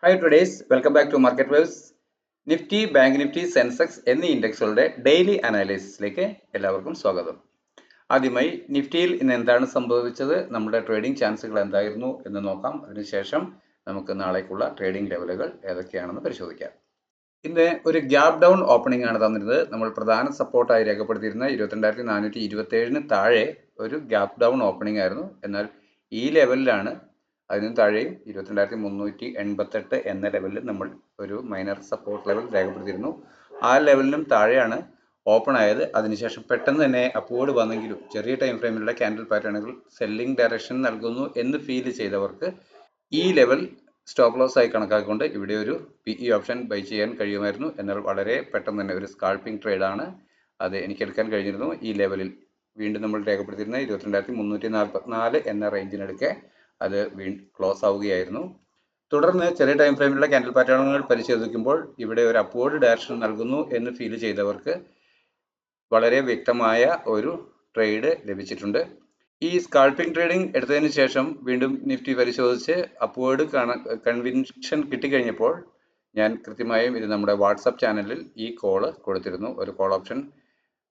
Hi traders, welcome back to Market Waves. Nifty, bank Nifty, Sensex എന്നീ ഇൻഡെക്സുകളുടെ daily അനാലിസിസിലേക്ക് എല്ലാവർക്കും സ്വാഗതം. ആദ്യമായി നിഫ്റ്റിയിൽ ഇന്ന് എന്താണ് സംഭവിച്ചത്, നമ്മുടെ ട്രേഡിംഗ് ചാൻസുകൾ എന്തായിരുന്നു എന്ന് നോക്കാം. അതിനുശേഷം നമുക്ക് നാളേക്കുള്ള ട്രേഡിംഗ് ലെവലുകൾ ഏതൊക്കെയാണെന്ന് പരിശോധിക്കാം. ഇന്ന് ഒരു ഗ്യാപ് ഡൗൺ ഓപ്പണിംഗ് ആണ് തന്നിരുന്നത്. നമ്മൾ പ്രധാന സപ്പോർട്ടായി രേഖപ്പെടുത്തിയിരുന്ന 22,427 താഴെ ഒരു ഗ്യാപ് ഡൗൺ ഓപ്പണിംഗ് ആയിരുന്നു. എന്നാൽ ഈ ലെവലിലാണ്, അതിനും താഴെയും 22,388 എന്ന ലെവലിൽ നമ്മൾ ഒരു മൈനർ സപ്പോർട്ട് ലെവൽ രേഖപ്പെടുത്തിയിരുന്നു. ആ ലെവലിനും താഴെയാണ് ഓപ്പൺ ആയത്. അതിനുശേഷം പെട്ടെന്ന് തന്നെ അപ്വേർഡ് വന്നെങ്കിലും ചെറിയ ടൈം ഫ്രെയിമിലുള്ള ക്യാൻഡിൽ പാറ്റേണുകൾ സെല്ലിംഗ് ഡയറക്ഷൻ നൽകുന്നു എന്ന് ഫീൽ ചെയ്തവർക്ക് ഈ ലെവൽ സ്റ്റോപ്പ് ലോസ് ആയി കണക്കാക്കിക്കൊണ്ട് ഇവിടെ ഒരു PE ഓപ്ഷൻ ബൈ ചെയ്യാൻ കഴിയുമായിരുന്നു. എന്നാൽ വളരെ പെട്ടെന്ന് തന്നെ ഒരു സ്കാൾപ്പിംഗ് ട്രേഡാണ് അത് എനിക്ക് എടുക്കാൻ കഴിഞ്ഞിരുന്നു. ഈ ലെവലിൽ വീണ്ടും നമ്മൾ രേഖപ്പെടുത്തിയിരുന്ന 22,344 എന്ന റേഞ്ചിനടുക്കെ അത് ക്ലോസ് ആവുകയായിരുന്നു. തുടർന്ന് ചെറിയ ടൈം ഫ്രെയിമിലുള്ള ക്യാൻഡിൽ പാറ്റേണുകൾ പരിശോധിക്കുമ്പോൾ ഇവിടെ ഒരു അപ്വേർഡ് ഡയറക്ഷൻ നൽകുന്നു എന്ന് ഫീൽ ചെയ്തവർക്ക് വളരെ വ്യക്തമായ ഒരു ട്രേഡ് ലഭിച്ചിട്ടുണ്ട്. ഈ സ്കാൾപ്പിംഗ് ട്രേഡിംഗ് എടുത്തതിന് ശേഷം വീണ്ടും നിഫ്റ്റി പരിശോധിച്ച് അപ്വേർഡ് കൺവിൻഷൻ കിട്ടിക്കഴിഞ്ഞപ്പോൾ ഞാൻ കൃത്യമായും ഇത് നമ്മുടെ വാട്സപ്പ് ചാനലിൽ ഈ കോള് കൊടുത്തിരുന്നു. ഒരു കോൾ ഓപ്ഷൻ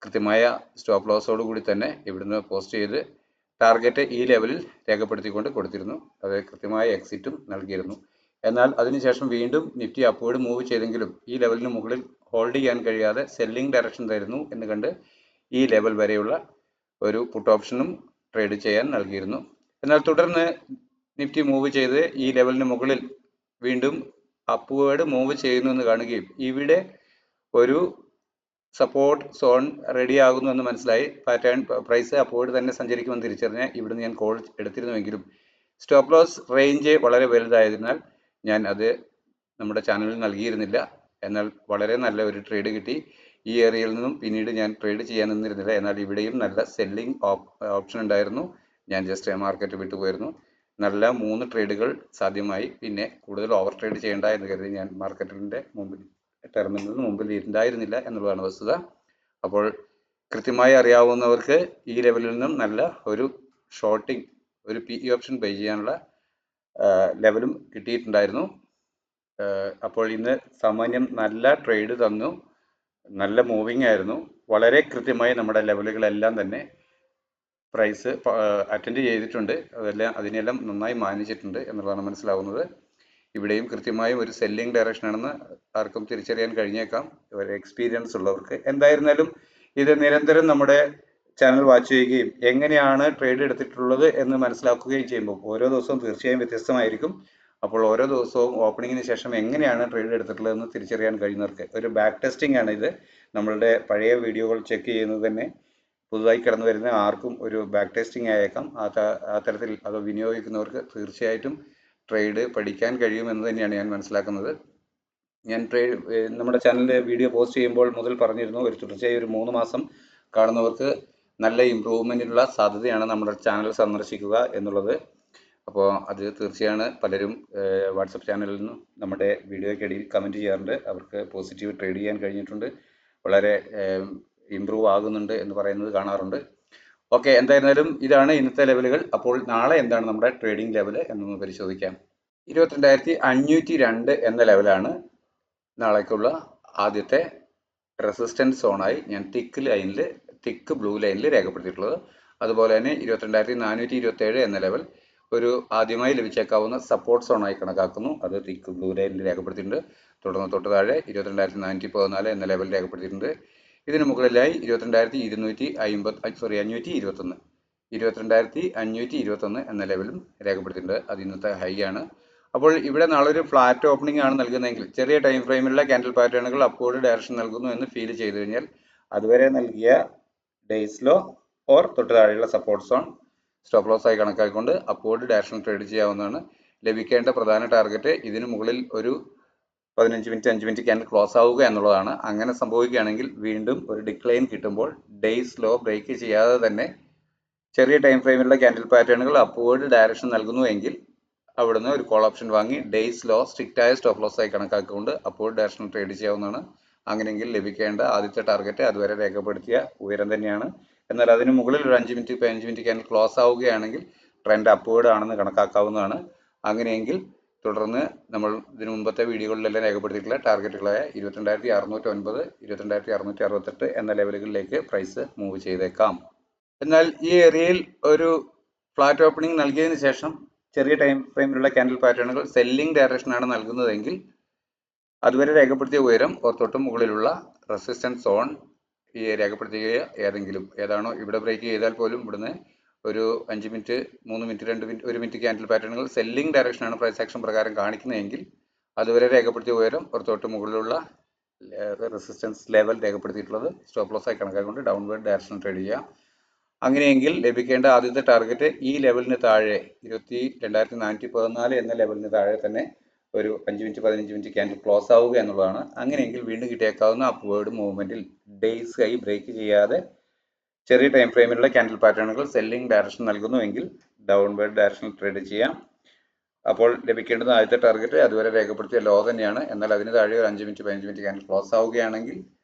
കൃത്യമായ സ്റ്റോപ്പ് ലോസോട് കൂടി തന്നെ ഇവിടുന്ന് പോസ്റ്റ് ചെയ്ത് ടാർഗറ്റ് ഈ ലെവലിൽ രേഖപ്പെടുത്തിക്കൊണ്ട് കൊടുത്തിരുന്നു. അത് കൃത്യമായ എക്സിറ്റും നൽകിയിരുന്നു. എന്നാൽ അതിനുശേഷം വീണ്ടും നിഫ്റ്റി അപ്വേർഡ് മൂവ് ചെയ്തെങ്കിലും ഈ ലെവലിന് മുകളിൽ ഹോൾഡ് ചെയ്യാൻ കഴിയാതെ സെല്ലിംഗ് ഡയറക്ഷൻ തരുന്നു എന്ന് കണ്ട് ഈ ലെവൽ വരെയുള്ള ഒരു പുട്ട് ഓപ്ഷനും ട്രേഡ് ചെയ്യാൻ നൽകിയിരുന്നു. എന്നാൽ തുടർന്ന് നിഫ്റ്റി മൂവ് ചെയ്ത് ഈ ലെവലിന് മുകളിൽ വീണ്ടും അപ്വേർഡ് മൂവ് ചെയ്യുന്നു എന്ന് കാണുകയും ഇവിടെ ഒരു സപ്പോർട്ട് സോൺ റെഡി ആകുന്നു എന്ന് മനസ്സിലായി പാറ്റേൺ പ്രൈസ് അപ്വേർഡ് തന്നെ സഞ്ചരിക്കുമെന്ന് തിരിച്ചറിഞ്ഞ് ഇവിടുന്ന് ഞാൻ കോൾ എടുത്തിരുന്നുവെങ്കിലും സ്റ്റോപ്പ് ലോസ് റേഞ്ച് വളരെ വലുതായതിനാൽ ഞാൻ അത് നമ്മുടെ ചാനലിൽ നൽകിയിരുന്നില്ല. എന്നാൽ വളരെ നല്ല ഒരു ട്രേഡ് കിട്ടി. ഈ ഏരിയയിൽ നിന്നും പിന്നീട് ഞാൻ ട്രേഡ് ചെയ്യാൻ നിന്നിരുന്നില്ല. എന്നാൽ ഇവിടെയും നല്ല സെല്ലിംഗ് ഓപ്ഷൻ ഉണ്ടായിരുന്നു. ഞാൻ ജസ്റ്റ് മാർക്കറ്റ് വിട്ടുപോയിരുന്നു. നല്ല 3 ട്രേഡുകൾ സാധ്യമായി. പിന്നെ കൂടുതൽ ഓവർ ട്രേഡ് ചെയ്യേണ്ട എന്ന് കരുതി ഞാൻ മാർക്കറ്റിൻ്റെ ടെർമിനലിന് മുമ്പിൽ ഉണ്ടായിരുന്നില്ല എന്നുള്ളതാണ് വസ്തുത. അപ്പോൾ കൃത്യമായി അറിയാവുന്നവർക്ക് ഈ ലെവലിൽ നിന്നും നല്ല ഒരു ഷോർട്ടിംഗ്, ഒരു PE ഓപ്ഷൻ ബൈ ചെയ്യാനുള്ള ലെവലും കിട്ടിയിട്ടുണ്ടായിരുന്നു. അപ്പോൾ ഇന്ന് സാമാന്യം നല്ല ട്രേഡ് തന്നു, നല്ല മൂവിങ് ആയിരുന്നു. വളരെ കൃത്യമായി നമ്മുടെ ലെവലുകളെല്ലാം തന്നെ പ്രൈസ് അറ്റൻഡ് ചെയ്തിട്ടുണ്ട്. അതിനെല്ലാം നന്നായി മാനിച്ചിട്ടുണ്ട് എന്നുള്ളതാണ് മനസ്സിലാവുന്നത്. ഇവിടെയും കൃത്യമായും ഒരു സെല്ലിംഗ് ഡയറക്ഷൻ ആണെന്ന് ആർക്കും തിരിച്ചറിയാൻ കഴിഞ്ഞേക്കാം, ഒരു എക്സ്പീരിയൻസ് ഉള്ളവർക്ക്. എന്തായിരുന്നാലും ഇത് നിരന്തരം നമ്മുടെ ചാനൽ വാച്ച് ചെയ്യുകയും എങ്ങനെയാണ് ട്രേഡ് എടുത്തിട്ടുള്ളത് എന്ന് മനസ്സിലാക്കുകയും ചെയ്യുമ്പോൾ ഓരോ ദിവസവും തീർച്ചയായും വ്യത്യസ്തമായിരിക്കും. അപ്പോൾ ഓരോ ദിവസവും ഓപ്പണിങ്ങിന് ശേഷം എങ്ങനെയാണ് ട്രേഡ് എടുത്തിട്ടുള്ളതെന്ന് തിരിച്ചറിയാൻ കഴിയുന്നവർക്ക് ഒരു ബാക്ക് ടെസ്റ്റിംഗ് ആണ് ഇത്. നമ്മളുടെ പഴയ വീഡിയോകൾ ചെക്ക് ചെയ്യുന്നത് തന്നെ പുതുതായി കടന്നു വരുന്ന ആർക്കും ഒരു ബാക്ക് ടെസ്റ്റിംഗ് ആയേക്കാം. ആ തരത്തിൽ അത് വിനിയോഗിക്കുന്നവർക്ക് തീർച്ചയായിട്ടും ട്രേഡ് പഠിക്കാൻ കഴിയുമെന്ന് തന്നെയാണ് ഞാൻ മനസ്സിലാക്കുന്നത്. ഞാൻ നമ്മുടെ ചാനലിൽ വീഡിയോ പോസ്റ്റ് ചെയ്യുമ്പോൾ മുതൽ പറഞ്ഞിരുന്നു, ഒരു തുടർച്ചയായി ഒരു 3 മാസം കാണുന്നവർക്ക് നല്ല ഇമ്പ്രൂവ്മെൻറ്റിനുള്ള സാധ്യതയാണ് നമ്മുടെ ചാനൽ സന്ദർശിക്കുക എന്നുള്ളത്. അപ്പോൾ അത് തീർച്ചയാണ്. പലരും വാട്സപ്പ് ചാനലിൽ നിന്നും നമ്മുടെ വീഡിയോയ്ക്കിടയിൽ കമൻറ്റ് ചെയ്യാറുണ്ട്. അവർക്ക് പോസിറ്റീവ് ട്രേഡ് ചെയ്യാൻ കഴിഞ്ഞിട്ടുണ്ട്, വളരെ ഇമ്പ്രൂവ് ആകുന്നുണ്ട് എന്ന് പറയുന്നത് കാണാറുണ്ട്. ഓക്കെ, എന്തായിരുന്നാലും ഇതാണ് ഇന്നത്തെ ലെവലുകൾ. അപ്പോൾ നാളെ എന്താണ് നമ്മുടെ ട്രേഡിംഗ് ലെവൽ എന്നൊന്ന് പരിശോധിക്കാം. 22,502 എന്ന ലെവലാണ് നാളേക്കുള്ള ആദ്യത്തെ റെസിസ്റ്റൻസ് സോണായി ഞാൻ തിക്ക് ബ്ലൂ ലൈനിൽ രേഖപ്പെടുത്തിയിട്ടുള്ളത്. അതുപോലെ തന്നെ 22,427 എന്ന ലെവൽ ഒരു ആദ്യമായി ലഭിച്ചേക്കാവുന്ന സപ്പോർട്ട് സോണായി കണക്കാക്കുന്നു. അത് തിക്ക് ബ്ലൂ ലൈനിൽ രേഖപ്പെടുത്തിയിട്ടുണ്ട്. തുടർന്ന് തൊട്ട് താഴെ 22,414 എന്ന ലെവൽ രേഖപ്പെടുത്തിയിട്ടുണ്ട്. ഇതിന് മുകളിലായി 22,521 എന്ന ലെവലും രേഖപ്പെടുത്തിയിട്ടുണ്ട്. അത് ഇന്നത്തെ ഹൈ ആണ്. അപ്പോൾ ഇവിടെ നാളെ ഒരു ഫ്ലാറ്റ് ഓപ്പണിംഗ് ആണ് നൽകുന്നതെങ്കിൽ ചെറിയ ടൈം ഫ്രെയിമിലുള്ള ക്യാൻഡിൽ പാറ്റേണുകൾ അപ്വേർഡ് ഡയറക്ഷൻ നൽകുന്നു എന്ന് ഫീൽ ചെയ്തു കഴിഞ്ഞാൽ അതുവരെ നൽകിയ ഡേയ്സ് ലോ ഓർ തൊട്ട് താഴെയുള്ള സപ്പോർട്ട് സോൺ സ്റ്റോപ്പ് ലോസ് ആയി കണക്കാക്കിക്കൊണ്ട് അപ്വേർഡ് ഡയറക്ഷൻ ട്രേഡ് ചെയ്യാവുന്നതാണ്. ലഭിക്കേണ്ട പ്രധാന ടാർഗറ്റ് ഇതിന് മുകളിൽ ഒരു 15 മിനിറ്റ് 5 മിനിറ്റ് ക്യാൻഡിൽ ക്ലോസ് ആവുക എന്നുള്ളതാണ്. അങ്ങനെ സംഭവിക്കുകയാണെങ്കിൽ വീണ്ടും ഒരു ഡിക്ലൈൻ കിട്ടുമ്പോൾ ഡേയ്സ് ലോ ബ്രേക്ക് ചെയ്യാതെ തന്നെ ചെറിയ ടൈം ഫ്രെയിമിലുള്ള ക്യാൻഡിൽ പാറ്റേണുകൾ അപ്വേർഡ് ഡയറക്ഷൻ നൽകുന്നു എങ്കിൽ അവിടുന്ന് ഒരു കോൾ ഓപ്ഷൻ വാങ്ങി ഡേയ്സ് ലോ സ്ട്രിക്റ്റായ സ്റ്റോപ്പ് ലോസ് ആയി കണക്കാക്കിക്കൊണ്ട് അപ്വേർഡ് ഡയറക്ഷൻ ട്രേഡ് ചെയ്യാവുന്നതാണ്. അങ്ങനെയെങ്കിൽ ലഭിക്കേണ്ട ആദ്യത്തെ ടാർഗറ്റ് അതുവരെ രേഖപ്പെടുത്തിയ ഉയരം തന്നെയാണ്. എന്നാൽ അതിന് മുകളിൽ ഒരു 5 മിനിറ്റ് 15 മിനിറ്റ് ക്യാൻഡിൽ ക്ലോസ് ആവുകയാണെങ്കിൽ ട്രെൻഡ് അപ്വേർഡ് ആണെന്ന് കണക്കാക്കാവുന്നതാണ്. അങ്ങനെയെങ്കിൽ തുടർന്ന് നമ്മൾ ഇതിനു മുമ്പത്തെ വീഡിയോകളിലെല്ലാം രേഖപ്പെടുത്തിയിട്ടുള്ള ടാർഗറ്റുകളായ 22,609, 22,668 എന്ന ലെവലുകളിലേക്ക് പ്രൈസ് മൂവ് ചെയ്തേക്കാം. എന്നാൽ ഈ ഏരിയയിൽ ഒരു ഫ്ലാറ്റ് ഓപ്പണിംഗ് നൽകിയതിനു ശേഷം ചെറിയ ടൈം ഫ്രെയിമിലുള്ള ക്യാൻഡിൽ പാറ്റേണുകൾ സെല്ലിംഗ് ഡയറക്ഷനാണ് നൽകുന്നതെങ്കിൽ അതുവരെ രേഖപ്പെടുത്തിയ ഉയരം തൊട്ട് മുകളിലുള്ള റെസിസ്റ്റൻസ് സോൺ ഈ രേഖപ്പെടുത്തിയ ഏതാണോ ഇവിടെ ബ്രേക്ക് ചെയ്താൽ പോലും ഇവിടുന്ന് ഒരു 5 minute, 3 minute, 2 minute, 1 minute candle പാറ്റേണുകൾ സെല്ലിംഗ് ഡയറക്ഷനാണ് പ്രൈസ് ആക്ഷൻ പ്രകാരം കാണിക്കുന്നതെങ്കിൽ അതുവരെ രേഖപ്പെടുത്തിയ ഉയരം തൊട്ട് മുകളിലുള്ള റെസിസ്റ്റൻസ് ലെവൽ രേഖപ്പെടുത്തിയിട്ടുള്ളത് സ്റ്റോപ്പ് ലോസ് ആയി കണക്കാക്കിക്കൊണ്ട് ഡൗൺവേർഡ് ഡയറക്ഷൻ ട്രേഡ് ചെയ്യാം. അങ്ങനെയെങ്കിൽ ലഭിക്കേണ്ട ആദ്യത്തെ ടാർഗറ്റ് ഈ ലെവലിന് താഴെ 22,414 എന്ന ലെവലിന് താഴെ തന്നെ ഒരു 5 മിനിറ്റ്, 15 മിനിറ്റ് ക്യാൻഡിൽ ക്ലോസ് ആവുക എന്നുള്ളതാണ്. അങ്ങനെയെങ്കിൽ വീണ്ടും കിട്ടിയേക്കാവുന്ന അപ്വേർഡ് മൂവ്മെന്റിൽ ഡേയ്സ് ഹൈ ബ്രേക്ക് ചെയ്യാതെ ചെറിയ ടൈം ഫ്രെയിമിലുള്ള ക്യാൻഡിൽ പാറ്റേണുകൾ സെല്ലിംഗ് ഡയറക്ഷൻ നൽകുന്നുവെങ്കിൽ ഡൗൺവേർഡ് ഡയറക്ഷനിൽ ട്രേഡ് ചെയ്യാം. അപ്പോൾ ലഭിക്കേണ്ടുന്ന ആദ്യത്തെ ടാർഗറ്റ് അതുവരെ രേഖപ്പെടുത്തിയ ലോ തന്നെയാണ്. എന്നാൽ അതിന് താഴെ ഒരു 5 മിനിറ്റ്, 15 മിനിറ്റ് ക്യാൻഡിൽ ക്ലോസ് ആവുകയാണെങ്കിൽ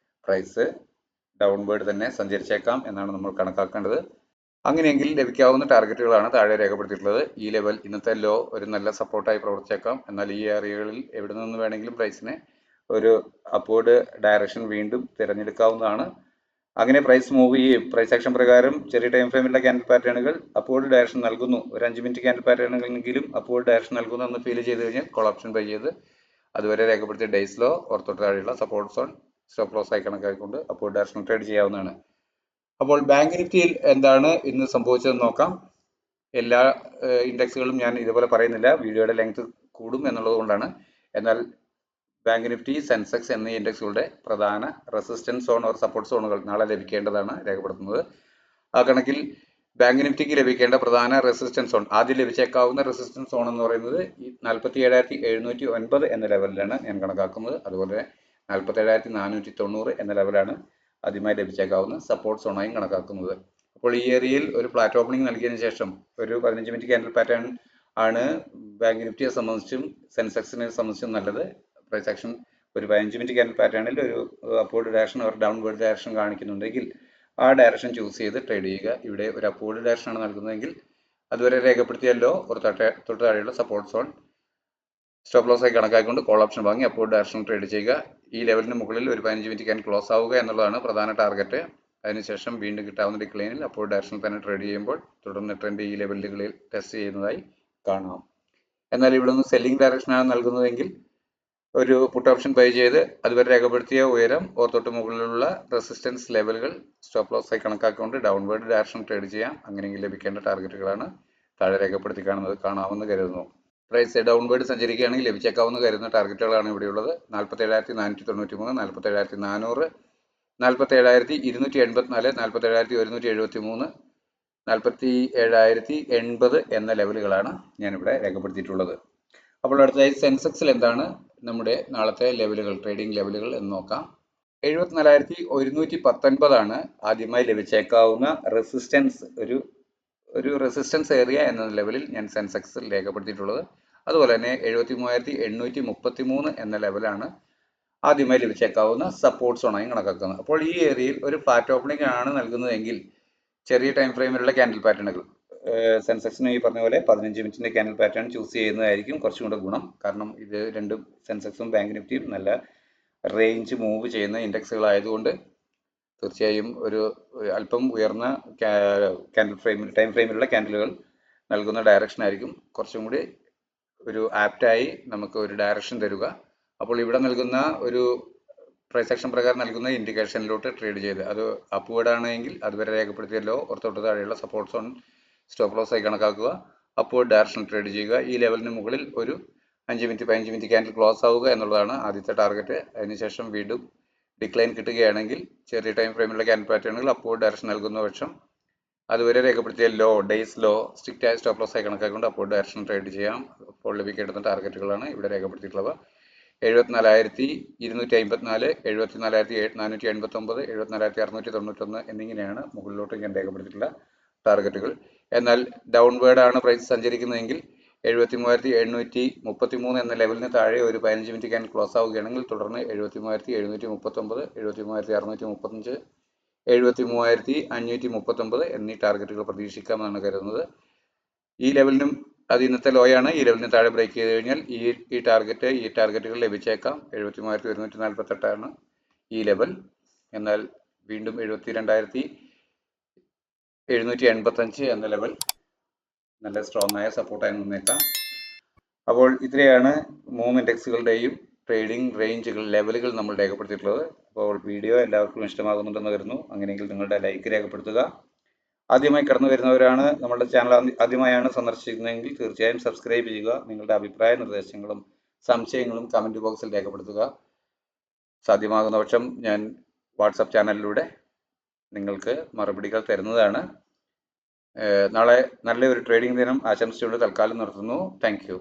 പ്രൈസ് ഡൗൺവേർഡ് തന്നെ സഞ്ചരിച്ചേക്കാം എന്നാണ് നമ്മൾ കണക്കാക്കേണ്ടത്. അങ്ങനെയെങ്കിൽ ലഭിക്കാവുന്ന ടാർഗറ്റുകളാണ് താഴെ രേഖപ്പെടുത്തിയിട്ടുള്ളത്. ഈ ലെവൽ ഇന്നത്തെ ലോ ഒരു നല്ല സപ്പോർട്ടായി പ്രവർത്തിച്ചേക്കാം. എന്നാൽ ഈ ഏരിയകളിൽ എവിടെ നിന്ന് വേണമെങ്കിലും പ്രൈസിനെ ഒരു അപ്വേർഡ് ഡയറക്ഷൻ വീണ്ടും തിരഞ്ഞെടുക്കാവുന്നതാണ്. അങ്ങനെ പ്രൈസ് മൂവ് ചെയ്യും. പ്രൈസ് ആക്ഷൻ പ്രകാരം ചെറിയ ടൈം ഫ്രെയിമിലുള്ള ക്യാൻഡിൽ പാറ്റേണുകൾ അപ്വേർഡ് ഡയറക്ഷൻ നൽകുന്നു, ഒരു 5 മിനിറ്റ് ക്യാൻഡിൽ പാറ്റേണുകളെങ്കിലും അപ്വേർഡ് ഡയറക്ഷൻ നൽകുന്നു എന്ന് ഫീൽ ചെയ്ത് കഴിഞ്ഞാൽ കോൾ ഓപ്ഷൻ ബൈ ചെയ്ത് അതുവരെ രേഖപ്പെടുത്തിയ ഡേയ്സ് ലോ തൊട്ട് താഴെയുള്ള സപ്പോർട്ട് സോൺ സ്റ്റോപ്പ് ലോസ് ആയി കണക്കാക്കിക്കൊണ്ട് അപ്വേർഡ് ഡയറക്ഷൻ ട്രേഡ് ചെയ്യാവുന്നതാണ്. അപ്പോൾ ബാങ്ക് നിഫ്റ്റിയിൽ എന്താണ് ഇന്ന് സംഭവിച്ചതെന്ന് നോക്കാം. എല്ലാ ഇൻഡെക്സുകളും ഞാൻ ഇതുപോലെ പറയുന്നില്ല, വീഡിയോയുടെ ലെങ്ത് കൂടും എന്നുള്ളത് കൊണ്ടാണ്. എന്നാൽ ബാങ്ക് നിഫ്റ്റി, സെൻസെക്സ് എന്നീ ഇൻഡെക്സുകളുടെ പ്രധാന റെസിസ്റ്റൻസ് സോൺ ഓർ സപ്പോർട്ട് സോണുകൾ നാളെ ലഭിക്കേണ്ടതാണ് രേഖപ്പെടുത്തുന്നത്. ആ കണക്കിൽ ബാങ്ക് നിഫ്റ്റിക്ക് ലഭിക്കേണ്ട പ്രധാന റെസിസ്റ്റൻസ് സോൺ, ആദ്യം ലഭിച്ചേക്കാവുന്ന റെസിസ്റ്റൻസ് സോൺ എന്ന് പറയുന്നത് ഈ 47,709 എന്ന ലെവലിലാണ് ഞാൻ കണക്കാക്കുന്നത്. അതുപോലെ 47,490 എന്ന ലെവലാണ് ആദ്യമായി ലഭിച്ചേക്കാവുന്ന സപ്പോർട്ട് സോണായും കണക്കാക്കുന്നത്. അപ്പോൾ ഈ ഏരിയയിൽ ഒരു ഫ്ലാറ്റ് ഓപ്പണിംഗ് നൽകിയതിനു ശേഷം ഒരു 15 മിനിറ്റ് ക്യാൻഡിൽ പാറ്റേൺ ആണ് ബാങ്ക് നിഫ്റ്റിയെ സംബന്ധിച്ചും സെൻസെക്സിനെ സംബന്ധിച്ചും നല്ലത്. പ്രൈസ് ആക്ഷൻ ഒരു 15 മിനിറ്റ് ക്യാൻഡിൽ പാറ്റേണിൽ ഒരു അപ്വേർഡ് ഡയറക്ഷൻ ഒരു ഡൗൺവേർഡ് ഡയറക്ഷൻ കാണിക്കുന്നുണ്ടെങ്കിൽ ആ ഡയറക്ഷൻ ചൂസ് ചെയ്ത് ട്രേഡ് ചെയ്യുക. ഇവിടെ ഒരു അപ്വേർഡ് ഡയറക്ഷൻ ആണ് നൽകുന്നതെങ്കിൽ അതുവരെ രേഖപ്പെടുത്തിയല്ലോ ഒരു തൊട്ട് താഴെയുള്ള സപ്പോർട്ട് സോൺ സ്റ്റോപ്പ് ലോസ് ആയി കണക്കാക്കിക്കൊണ്ട് കോൾ ഓപ്ഷൻ വാങ്ങി അപ്വേർഡ് ഡയറക്ഷൻ ട്രേഡ് ചെയ്യുക. ഈ ലെവലിന് മുകളിൽ ഒരു 15 മിനിറ്റ് ക്യാൻഡിൽ ക്ലോസ് ആവുക എന്നുള്ളതാണ് പ്രധാന ടാർഗറ്റ്. അതിനുശേഷം വീണ്ടും കിട്ടാവുന്ന ഡിക്ലൈനിൽ അപ്വേർഡ് ഡയറക്ഷനിൽ തന്നെ ട്രേഡ് ചെയ്യുമ്പോൾ തുടർന്ന് ട്രെൻഡ് ഈ ലെവലുകളിൽ ടെസ്റ്റ് ചെയ്യുന്നതായി കാണാം. എന്നാൽ ഇവിടെ നിന്ന് സെല്ലിംഗ് ഡയറക്ഷനാണ് നൽകുന്നതെങ്കിൽ ഒരു പുട്ട് ഓപ്ഷൻ ബൈ ചെയ്ത് അതുവരെ രേഖപ്പെടുത്തിയ ഉയരം തൊട്ട് മുകളിലുള്ള റെസിസ്റ്റൻസ് ലെവലുകൾ സ്റ്റോപ്പ് ലോസ് ആയി കണക്കാക്കിക്കൊണ്ട് ഡൗൺവേർഡ് ഡയറക്ഷൻ ട്രേഡ് ചെയ്യാം. അങ്ങനെയെങ്കിൽ ലഭിക്കേണ്ട ടാർഗറ്റുകളാണ് താഴെ രേഖപ്പെടുത്തി കാണാമെന്ന് കരുതുന്നു. പ്രൈസ് ഡൗൺവേർഡ് സഞ്ചരിക്കുകയാണെങ്കിൽ ലഭിച്ചേക്കാവുന്ന കരുതുന്ന ടാർഗറ്റുകളാണ് ഇവിടെയുള്ളത്. 47,493, 47,400, 47,284, 47,173, 47,080 എന്ന ലെവലുകളാണ് ഞാനിവിടെ രേഖപ്പെടുത്തിയിട്ടുള്ളത്. അപ്പോൾ അടുത്തതായി സെൻസെക്സിൽ എന്താണ് നമ്മുടെ നാളത്തെ ലെവലുകൾ, ട്രേഡിംഗ് ലെവലുകൾ എന്ന് നോക്കാം. 74,119 ആദ്യമായി ലഭിച്ചേക്കാവുന്ന റെസിസ്റ്റൻസ്, ഒരു റെസിസ്റ്റൻസ് ഏരിയ എന്ന ലെവലിൽ ഞാൻ സെൻസെക്സിൽ രേഖപ്പെടുത്തിയിട്ടുള്ളത്. അതുപോലെ തന്നെ 73,833 എന്ന ലെവലാണ് ആദ്യമായി ലഭിച്ചേക്കാവുന്ന സപ്പോർട്ട് സോണായി കണക്കാക്കുന്നത്. അപ്പോൾ ഈ ഏരിയയിൽ ഒരു ഫ്ലാറ്റ് ഓപ്പണിംഗ് ആണ് നൽകുന്നതെങ്കിൽ ചെറിയ ടൈം ഫ്രെയിമിലുള്ള ക്യാൻഡിൽ പാറ്റേണുകൾ, സെൻസെക്സിന് ഈ പറഞ്ഞ പോലെ 15 മിനിറ്റിന്റെ ക്യാൻഡിൽ പാറ്റേൺ ചൂസ് ചെയ്യുന്നതായിരിക്കും കുറച്ചും കൂടെ ഗുണം. കാരണം ഇത് രണ്ടും സെൻസെക്സും ബാങ്ക് നിഫ്റ്റിയും നല്ല റേഞ്ച് മൂവ് ചെയ്യുന്ന ഇൻഡെക്സുകളായതുകൊണ്ട് തീർച്ചയായും ഒരു അല്പം ഉയർന്ന ടൈം ഫ്രെയിമിലുള്ള ക്യാൻഡിലുകൾ നൽകുന്ന ഡയറക്ഷൻ ആയിരിക്കും കുറച്ചും കൂടി ഒരു ആപ്റ്റായി നമുക്ക് ഒരു ഡയറക്ഷൻ തരിക. അപ്പോൾ ഇവിടെ നൽകുന്ന ഒരു പ്രൈസ് ആക്ഷൻ പ്രകാരം നൽകുന്ന ഇൻഡിക്കേഷനിലോട്ട് ട്രേഡ് ചെയ്ത് അത് അപ്വേർഡ് ആണെങ്കിൽ അതുവരെ രേഖപ്പെടുത്തിയല്ലോ തൊട്ട് താഴെയുള്ള സപ്പോർട്ട് സോൺ സ്റ്റോപ്പ് ലോസ് ആയി കണക്കാക്കുക, അപ്വേർഡ് ഡയറക്ഷൻ ട്രേഡ് ചെയ്യുക. ഈ ലെവലിന് മുകളിൽ ഒരു 5 മിനിറ്റ് 15 മിനിറ്റ് ക്യാൻഡിൽ ക്ലോസ് ആവുക എന്നുള്ളതാണ് ആദ്യത്തെ ടാർഗറ്റ്. അതിനുശേഷം വീണ്ടും ഡിക്ലൈൻ കിട്ടുകയാണെങ്കിൽ ചെറിയ ടൈം ഫ്രെയിമിലുള്ള ക്യാൻഡിൽ പാറ്റേണുകൾ അപ്വേർഡ് ഡയറക്ഷൻ നൽകുന്ന പക്ഷം അതുവരെ രേഖപ്പെടുത്തിയ ലോ, ഡേയ്സ് ലോ സ്ട്രിക്റ്റ് ആയ സ്റ്റോപ്പ് ലോസ് ആയി കണക്കാക്കിക്കൊണ്ട് അപ്വേർഡ് ഡയറക്ഷൻ ട്രേഡ് ചെയ്യാം. അപ്പോൾ ലഭിക്കേണ്ടുന്ന ടാർഗറ്റുകളാണ് ഇവിടെ രേഖപ്പെടുത്തിയിട്ടുള്ളത്. 74,254, 74,489, 74,691 എന്നിങ്ങനെയാണ് മുകളിലോട്ട് ഞാൻ രേഖപ്പെടുത്തിയിട്ടുള്ള ടാർഗറ്റുകൾ. എന്നാൽ ഡൗൺവേർഡ് ആണ് പ്രൈസ് സഞ്ചരിക്കുന്നതെങ്കിൽ 73,833 എന്ന ലെവലിന് താഴെ ഒരു 15 മിനിറ്റ് ക്യാൻഡിൽ ക്ലോസ് ആവുകയാണെങ്കിൽ തുടർന്ന് 73,739, 73,635, 73,539 എന്നീ ടാർഗറ്റുകൾ പ്രതീക്ഷിക്കാമെന്നാണ് കരുതുന്നത്. ഈ ലെവലിനും അത് ഇന്നത്തെ ലോയാണ്. ഈ ലെവലിന് താഴെ ബ്രേക്ക് ചെയ്ത് കഴിഞ്ഞാൽ ഈ ടാർഗറ്റുകൾ ലഭിച്ചേക്കാം. 73,148 ഈ ലെവൽ. എന്നാൽ വീണ്ടും 72,785 എന്ന ലെവൽ നല്ല സ്ട്രോങ് ആയ സപ്പോർട്ടായി നിന്നേക്കാം. അപ്പോൾ ഇത്രയാണ് 3 ഇൻഡെക്സുകളുടെയും ട്രേഡിംഗ് റേഞ്ചുകൾ, ലെവലുകൾ നമ്മൾ രേഖപ്പെടുത്തിയിട്ടുള്ളത്. അപ്പോൾ വീഡിയോ എല്ലാവർക്കും ഇഷ്ടമാകുന്നുണ്ടെന്ന് കരുതുന്നു. അങ്ങനെയെങ്കിൽ നിങ്ങളുടെ ലൈക്ക് രേഖപ്പെടുത്തുക. ആദ്യമായി കടന്നു വരുന്നവരാണ്, നമ്മുടെ ചാനൽ ആദ്യമായാണ് സന്ദർശിക്കുന്നതെങ്കിൽ തീർച്ചയായും സബ്സ്ക്രൈബ് ചെയ്യുക. നിങ്ങളുടെ അഭിപ്രായ നിർദ്ദേശങ്ങളും സംശയങ്ങളും കമൻറ്റ് ബോക്സിൽ രേഖപ്പെടുത്തുക. സാധ്യമാകുന്ന പക്ഷം ഞാൻ വാട്സപ്പ് ചാനലിലൂടെ നിങ്ങൾക്ക് മറുപടികൾ തരുന്നതാണ്. നാളെ നല്ലൊരു ട്രേഡിംഗ് ദിനം ആശംസിച്ചുകൊണ്ട് തൽക്കാലം നിർത്തുന്നു. Thank you.